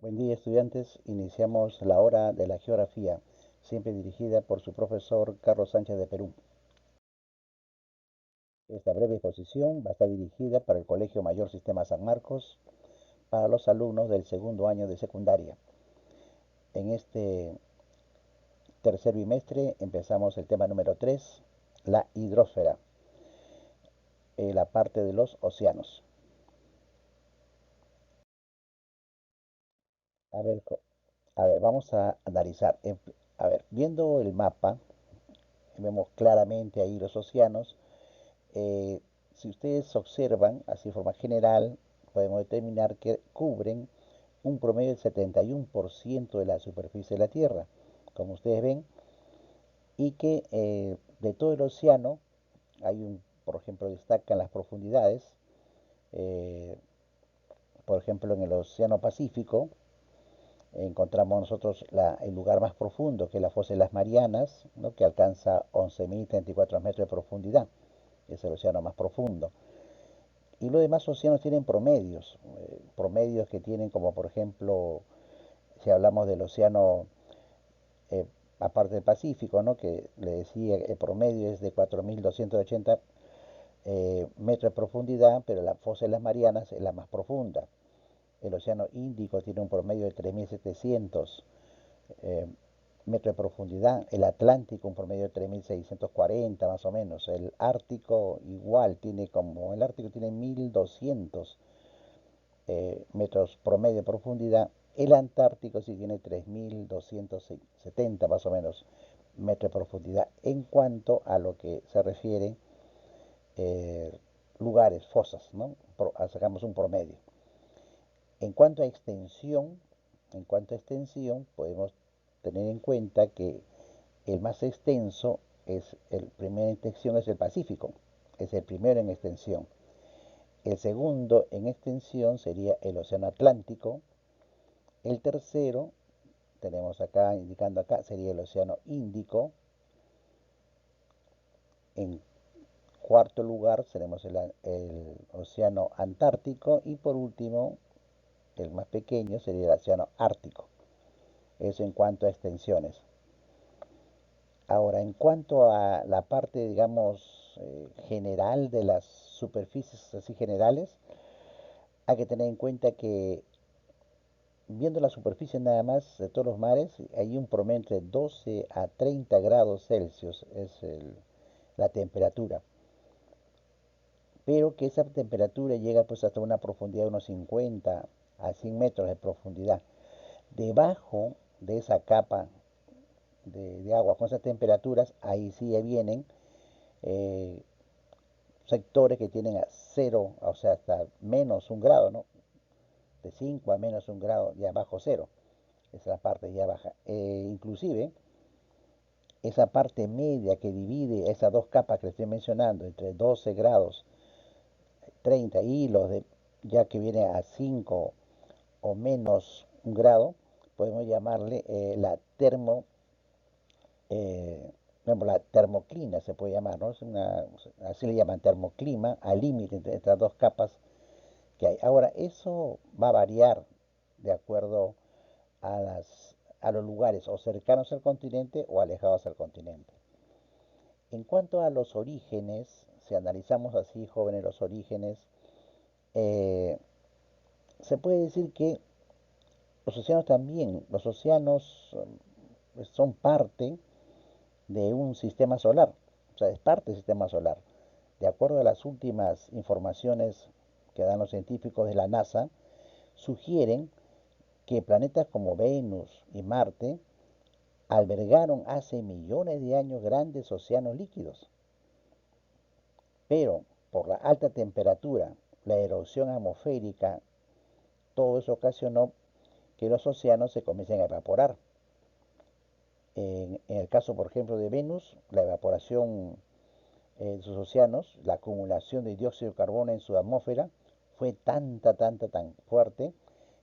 Buen día, estudiantes. Iniciamos la hora de la geografía, siempre dirigida por su profesor Carlos Sánchez de Perú. Esta breve exposición va a estar dirigida para el Colegio Mayor Sistema San Marcos, para los alumnos del segundo año de secundaria. En este tercer bimestre empezamos el tema número 3, la hidrosfera, la parte de los océanos. A ver, vamos a analizar. A ver, viendo el mapa, vemos claramente ahí los océanos. Eh, si ustedes observan, así de forma general, podemos determinar que cubren un promedio del 71% de la superficie de la Tierra, como ustedes ven, y que de todo el océano, por ejemplo, destacan las profundidades, eh, por ejemplo, en el Océano Pacífico, encontramos nosotros el lugar más profundo, que es la fosa de las Marianas, ¿no?, que alcanza 11.034 metros de profundidad, es el océano más profundo. Y los demás océanos tienen promedios, promedios que tienen como por ejemplo, si hablamos del océano, eh, aparte del Pacífico, ¿no?, que le decía el promedio es de 4.280 metros de profundidad, pero la fosa de las Marianas es la más profunda. El océano Índico tiene un promedio de 3.700 eh, metros de profundidad, el Atlántico un promedio de 3.640 más o menos, el Ártico igual, el Ártico tiene 1.200 metros promedio de profundidad. El Antártico sí tiene 3.270 más o menos metros de profundidad en cuanto a lo que se refiere eh, lugares, fosas, ¿no? Sacamos un promedio. En cuanto a extensión, podemos tener en cuenta que el más extenso el primera extensión es el Pacífico, es el primero en extensión. El segundo en extensión sería el Océano Atlántico. El tercero, tenemos acá, indicando acá, sería el Océano Índico. En cuarto lugar tenemos el Océano Antártico. Y por último, el más pequeño sería el Océano Ártico. Eso en cuanto a extensiones. Ahora, en cuanto a la parte, digamos, general de las superficies así generales, hay que tener en cuenta que viendo la superficie nada más de todos los mares, hay un promedio entre 12 a 30 grados Celsius, es la temperatura. Pero que esa temperatura llega pues hasta una profundidad de unos 50 a 100 metros de profundidad. Debajo de esa capa de agua con esas temperaturas, ahí sí vienen eh, sectores que tienen a cero, o sea, hasta menos un grado, ¿no? De 5 a menos un grado, ya bajo cero. Esa es la parte ya baja. Inclusive, esa parte media que divide esas dos capas que les estoy mencionando, entre 12 grados 30 y ya que viene a 5 o menos un grado, podemos llamarle eh, la termoclina, se puede llamar, ¿no? Así le llaman termoclima, al límite entre estas dos capas que hay. Ahora, eso va a variar de acuerdo a los lugares o cercanos al continente o alejados al continente. En cuanto a los orígenes, si analizamos así, jóvenes, los orígenes, eh, se puede decir que los océanos también, los océanos son parte de un sistema solar, o sea, es parte del sistema solar. De acuerdo a las últimas informaciones que dan los científicos de la NASA, sugieren que planetas como Venus y Marte albergaron hace millones de años grandes océanos líquidos, pero por la alta temperatura, la erosión atmosférica, todo eso ocasionó que los océanos se comiencen a evaporar. En el caso, por ejemplo, de Venus, la evaporación de sus océanos, la acumulación de dióxido de carbono en su atmósfera fue tan fuerte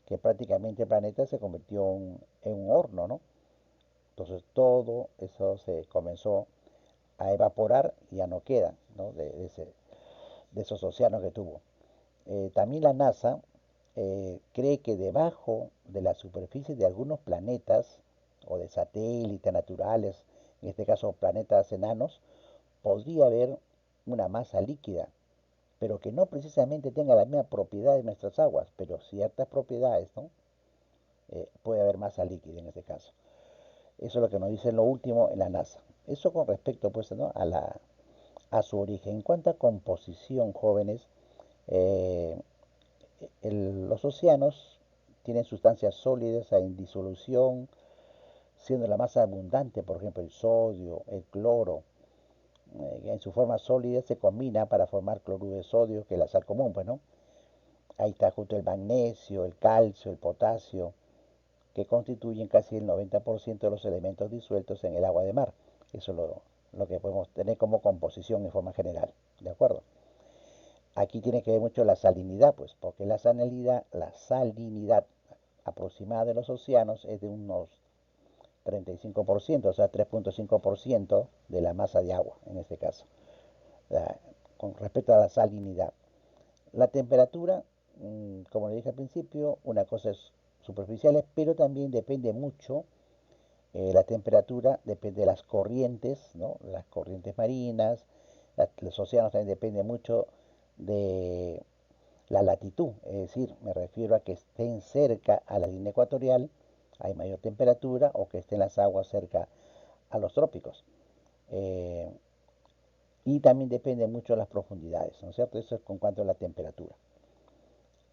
que prácticamente el planeta se convirtió en un horno, ¿no? Entonces todo eso se comenzó a evaporar y ya no queda, ¿no?, de esos océanos que tuvo. También la NASA cree que debajo de la superficie de algunos planetas o de satélites naturales, en este caso planetas enanos, podría haber una masa líquida, pero que no precisamente tenga la misma propiedad de nuestras aguas, pero ciertas propiedades, ¿no? Puede haber masa líquida en este caso. Eso es lo que nos dice lo último en la NASA. Eso con respecto, pues, ¿no? a su origen. En cuanto a composición, jóvenes, eh, los océanos tienen sustancias sólidas en disolución, siendo la más abundante, por ejemplo, el sodio, el cloro, en su forma sólida se combina para formar cloruro de sodio, que es la sal común, pues, ¿no? Ahí está junto el magnesio, el calcio, el potasio, que constituyen casi el 90% de los elementos disueltos en el agua de mar. Eso es lo que podemos tener como composición en forma general, ¿de acuerdo? Aquí tiene que ver mucho la salinidad, pues, porque la salinidad aproximada de los océanos es de unos 35%, o sea, 3,5% de la masa de agua, en este caso, con respecto a la salinidad. La temperatura, como le dije al principio, una cosa es superficial, pero también depende mucho, la temperatura depende de las corrientes, ¿no? Las corrientes marinas, los océanos también dependen mucho de la latitud, es decir, me refiero a que estén cerca a la línea ecuatorial, hay mayor temperatura, o que estén las aguas cerca a los trópicos. Eh, y también depende mucho de las profundidades, ¿no es cierto? Eso es con cuanto a la temperatura.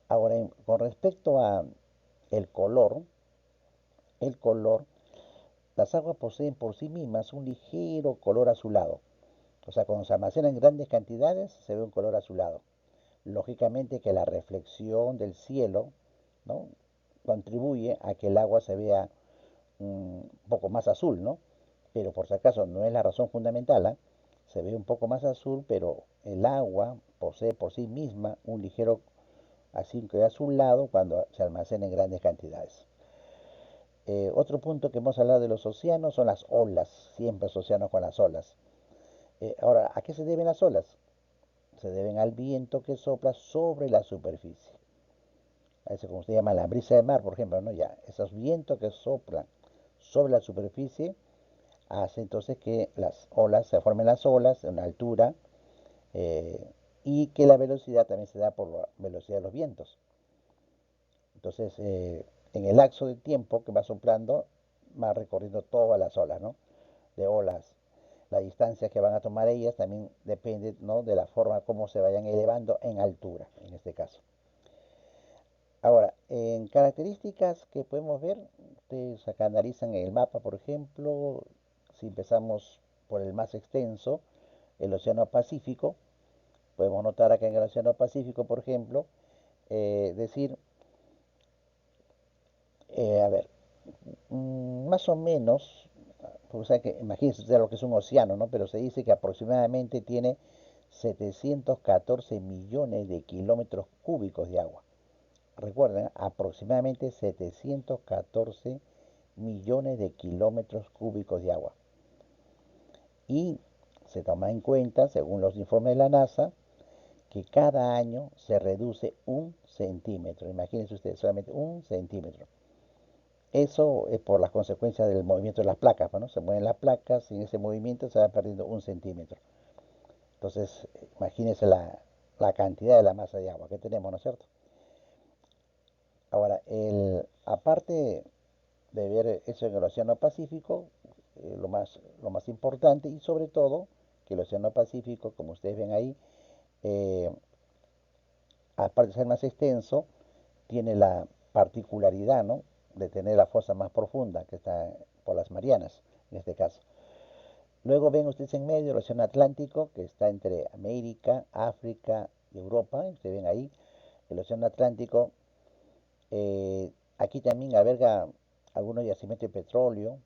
Ahora, con respecto a el color, las aguas poseen por sí mismas un ligero color azulado. O sea, cuando se almacenan en grandes cantidades, se ve un color azulado. Lógicamente que la reflexión del cielo, ¿no? contribuye a que el agua se vea un poco más azul, ¿no? Pero por si acaso no es la razón fundamental, ¿eh? Se ve un poco más azul, pero el agua posee por sí misma un ligero así que azulado cuando se almacena en grandes cantidades. Otro punto que hemos hablado de los océanos son las olas, siempre asociados con las olas. Ahora, ¿a qué se deben las olas? Se deben al viento que sopla sobre la superficie. A eso como se llama la brisa de mar, por ejemplo, ¿no? Ya, esos vientos que soplan sobre la superficie hace entonces que las olas, se formen las olas a una altura, eh, y que la velocidad también se da por la velocidad de los vientos. Entonces, en el lapso de tiempo que va soplando, va recorriendo todas las olas, ¿no? De olas. La distancia que van a tomar ellas también depende, ¿no? de la forma como se vayan elevando en altura, en este caso. Ahora, en características que podemos ver, ustedes acá analizan en el mapa, por ejemplo, si empezamos por el más extenso, el Océano Pacífico, podemos notar acá en el Océano Pacífico, por ejemplo, decir, a ver, más o menos, o sea que imagínense usted lo que es un océano, ¿no? Pero se dice que aproximadamente tiene 714 millones de kilómetros cúbicos de agua. Recuerden, aproximadamente 714 millones de kilómetros cúbicos de agua. Y se toma en cuenta, según los informes de la NASA, que cada año se reduce 1 centímetro. Imagínense ustedes, solamente 1 centímetro. Eso es por las consecuencias del movimiento de las placas, ¿no? Se mueven las placas y en ese movimiento se va perdiendo 1 centímetro. Entonces, imagínense la cantidad de la masa de agua que tenemos, ¿no es cierto? Ahora, aparte de ver eso en el Océano Pacífico, lo más importante y sobre todo que el Océano Pacífico, como ustedes ven ahí, eh, aparte de ser más extenso, tiene la particularidad, ¿no? de tener la fosa más profunda, que está por las Marianas, en este caso. Luego ven ustedes en medio el Océano Atlántico, que está entre América, África y Europa. Ustedes ven ahí el Océano Atlántico. Aquí también alberga algunos yacimientos de petróleo.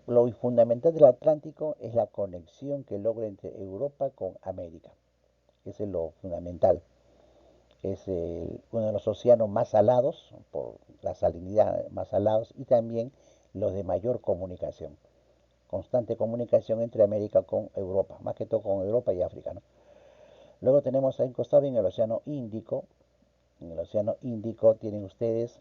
Lo fundamental del Atlántico es la conexión que logra entre Europa con América. Ese es lo fundamental. Es uno de los océanos más salados, por la salinidad más salados, y también los de mayor comunicación. Constante comunicación entre América con Europa, más que todo con Europa y África, ¿no? Luego tenemos ahí en costado en el Océano Índico, En el Océano Índico tienen ustedes,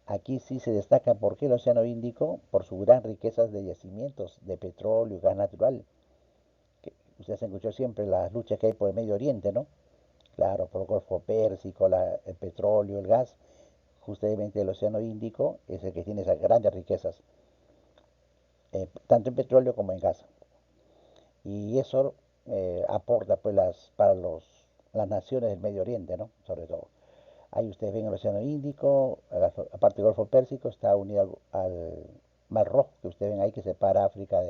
aquí sí se destaca, ¿por qué el Océano Índico? Por su gran riqueza de yacimientos de petróleo y gas natural. Que ustedes han escuchado siempre las luchas que hay por el Medio Oriente, ¿no? Claro, por el Golfo Pérsico, el petróleo, el gas. Justamente el Océano Índico es el que tiene esas grandes riquezas, tanto en petróleo como en gas. Y eso aporta pues las naciones del Medio Oriente, ¿no? Sobre todo. Ahí ustedes ven el Océano Índico, aparte del Golfo Pérsico, está unido al Mar Rojo, que ustedes ven ahí que separa África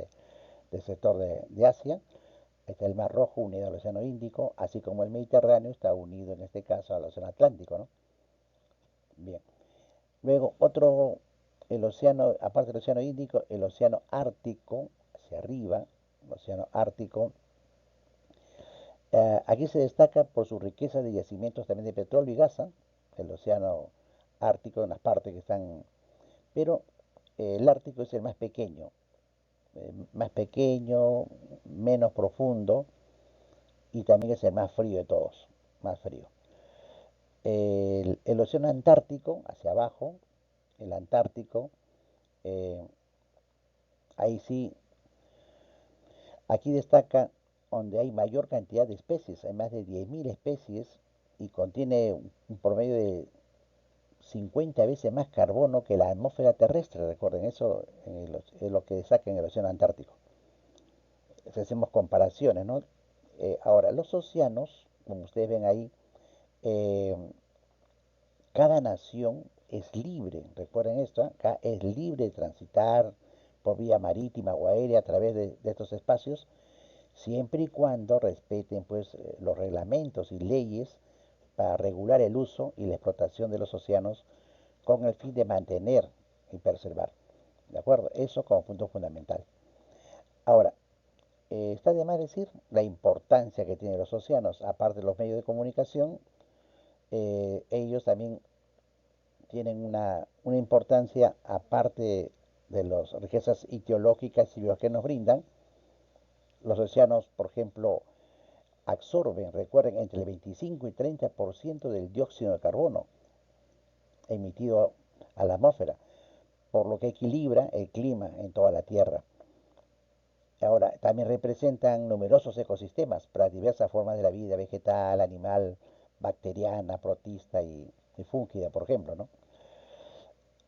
del sector de Asia. Está el Mar Rojo unido al Océano Índico, así como el Mediterráneo está unido en este caso al Océano Atlántico, ¿no? Bien. Luego el océano, aparte del Océano Índico, el Océano Ártico, hacia arriba, el Océano Ártico. Aquí se destaca por su riqueza de yacimientos también de petróleo y gas, ¿ah? El Océano Ártico, en las partes que están. Pero el Ártico es el más pequeño, menos profundo y también es el más frío de todos, más frío. El Océano Antártico, hacia abajo, el Antártico, eh, ahí sí, aquí destaca donde hay mayor cantidad de especies, hay más de 10.000 especies y contiene un promedio de 50 veces más carbono que la atmósfera terrestre, recuerden, eso es lo que saca en el Océano Antártico. Si hacemos comparaciones, ¿no? Ahora, los océanos, como ustedes ven ahí, eh, cada nación es libre, recuerden esto, ¿eh? Acá es libre de transitar por vía marítima o aérea a través de estos espacios, siempre y cuando respeten pues los reglamentos y leyes para regular el uso y la explotación de los océanos con el fin de mantener y preservar. ¿De acuerdo? Eso como punto fundamental. Ahora, está de más decir la importancia que tienen los océanos, aparte de los medios de comunicación, ellos también tienen una importancia aparte de las riquezas ideológicas y biológicas que nos brindan. Los océanos, por ejemplo, absorben, recuerden, entre el 25 y 30% del dióxido de carbono emitido a la atmósfera, por lo que equilibra el clima en toda la Tierra. Ahora, también representan numerosos ecosistemas para diversas formas de la vida vegetal, animal, bacteriana, protista y fúngida, por ejemplo, ¿no?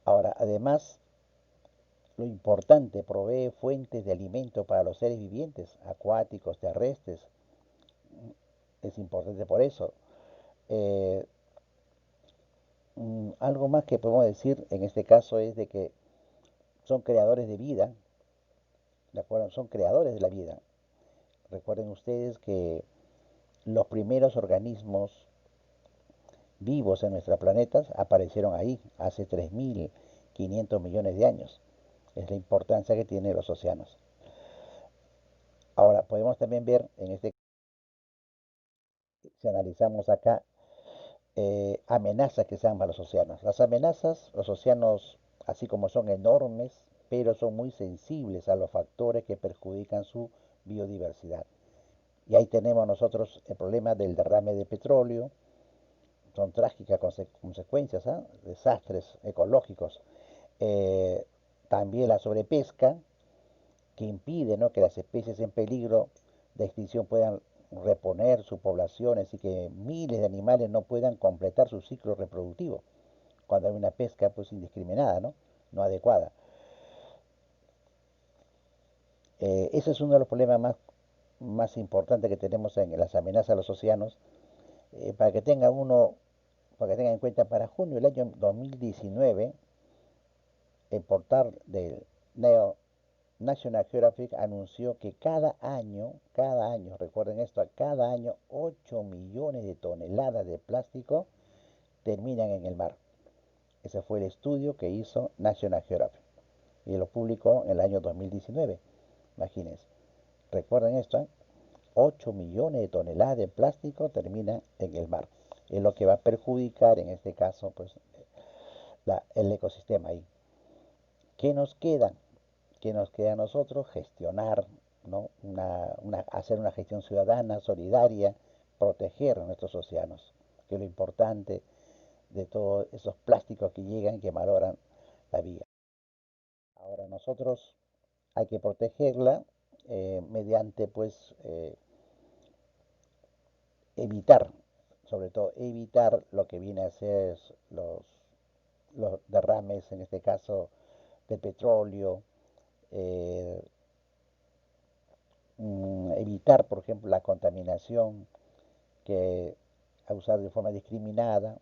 Ahora, además, lo importante, provee fuentes de alimento para los seres vivientes, acuáticos, terrestres. Es importante por eso. Eh, Algo más que podemos decir en este caso es de que son creadores de vida, ¿de acuerdo? Son creadores de la vida. Recuerden ustedes que los primeros organismos vivos en nuestro planeta aparecieron ahí hace 3.500 millones de años. Es la importancia que tienen los océanos. Ahora, podemos también ver en este, si analizamos acá, amenazas que se dan para los océanos. Las amenazas, los océanos, así como son enormes, pero son muy sensibles a los factores que perjudican su biodiversidad. Y ahí tenemos nosotros el problema del derrame de petróleo, son trágicas consecuencias, ¿eh? Desastres ecológicos. Eh, También la sobrepesca, que impide, ¿no?, que las especies en peligro de extinción puedan reponer sus poblaciones y que miles de animales no puedan completar su ciclo reproductivo cuando hay una pesca pues indiscriminada, ¿no? No adecuada. Ese es uno de los problemas más importantes que tenemos en las amenazas a los océanos. Para que tenga uno, para que tengan en cuenta, para junio del año 2019, el portal del Neo National Geographic anunció que cada año, recuerden esto, cada año 8 millones de toneladas de plástico terminan en el mar. Ese fue el estudio que hizo National Geographic y lo publicó en el año 2019. Imagínense. Recuerden esto, ¿eh? 8 millones de toneladas de plástico terminan en el mar. Es lo que va a perjudicar, en este caso, pues, el ecosistema ahí. ¿Qué nos queda? ¿Qué nos queda a nosotros? Gestionar, ¿no? Hacer una gestión ciudadana, solidaria, proteger nuestros océanos, que es lo importante. de todos esos plásticos que llegan y que malogran la vía. Ahora nosotros hay que protegerla mediante pues evitar, sobre todo evitar lo que viene a ser los, los derrames, en este caso de petróleo, eh, evitar, por ejemplo, la contaminación que a usar de forma discriminada,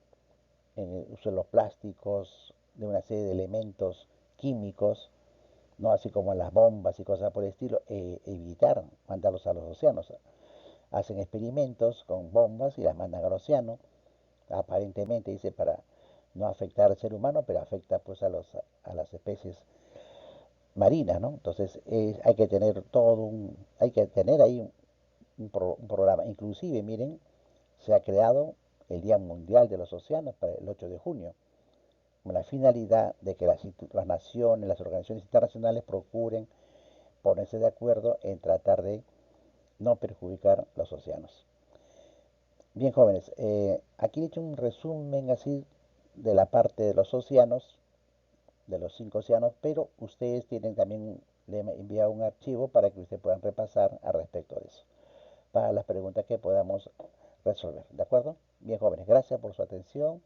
en el uso de los plásticos, de una serie de elementos químicos, no así como las bombas y cosas por el estilo, evitar mandarlos a los océanos. Hacen experimentos con bombas y las mandan al océano, aparentemente dice para no afectar al ser humano, pero afecta pues a las especies marinas, ¿no? Entonces hay que tener hay que tener ahí un programa. Inclusive, miren, se ha creado el Día Mundial de los Océanos para el 8 de junio, con la finalidad de que las naciones, las organizaciones internacionales procuren ponerse de acuerdo en tratar de no perjudicar los océanos. Bien, jóvenes, aquí he hecho un resumen así de la parte de los océanos, de los 5 océanos, pero ustedes tienen también, le he enviado un archivo para que ustedes puedan repasar al respecto de eso, para las preguntas que podamos resolver. ¿De acuerdo? Bien, jóvenes, gracias por su atención.